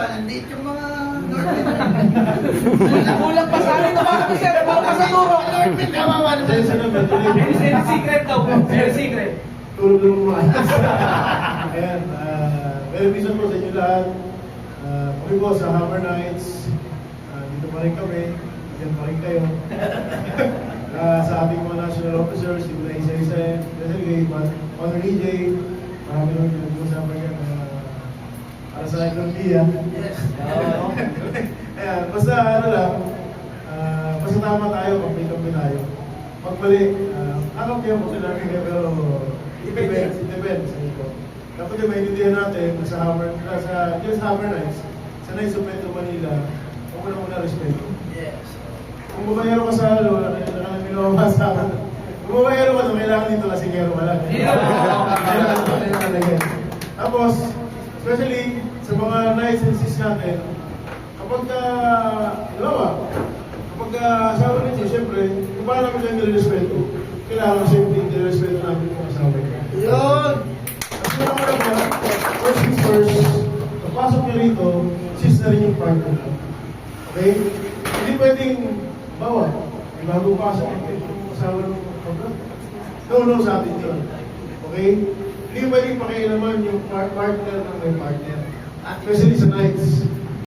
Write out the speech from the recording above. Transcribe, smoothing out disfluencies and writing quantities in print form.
Nandito yung mga Kulang pa sa akin na baka sir, baka sa turo. Very secret daw, very secret. Tulog lang mo. Ayan, very busy po sa inyo lahat. Kami po sa Hammer Nights. Dito pa rin kami. Diyan pa rin kayo. Sa ating mga national officers, si Mula Isa-Isa, kay Honor EJ, marami naman pinag-uusapan yan para sa akin ng Lia. Ayan, basta ano lang, basta tama tayo, pag-may tayo. Pag mali, alam kayo po sila kayo, pero depends. Dapat yung maintindihan natin sa Hammer Nights, sa Nights of Metro Manila, huwag mo na muna respeto. Yes. Kung bumayero ka sa ano, nakakamilawa sa akin. Kung bumayero ka, kailangan dito kasi kero ka lang. Kailangan lagyan. Tapos, especially sa mga nights and sis natin, kapag asawa rin siya, siyempre, kung paano namin kayo nire-respeto, kailangan siyempre nire-respeto namin kung asawa niya. Yun! Kasi naman, first things first, kapasok niya rito, sis na rin yung partner. Okay? Hindi pwedeng bawa. May bagong pasok yung asawa ng partner. No sa atin yun. Okay? Hindi pwedeng pakialaman yung partner ng may partner. Especially sa nights.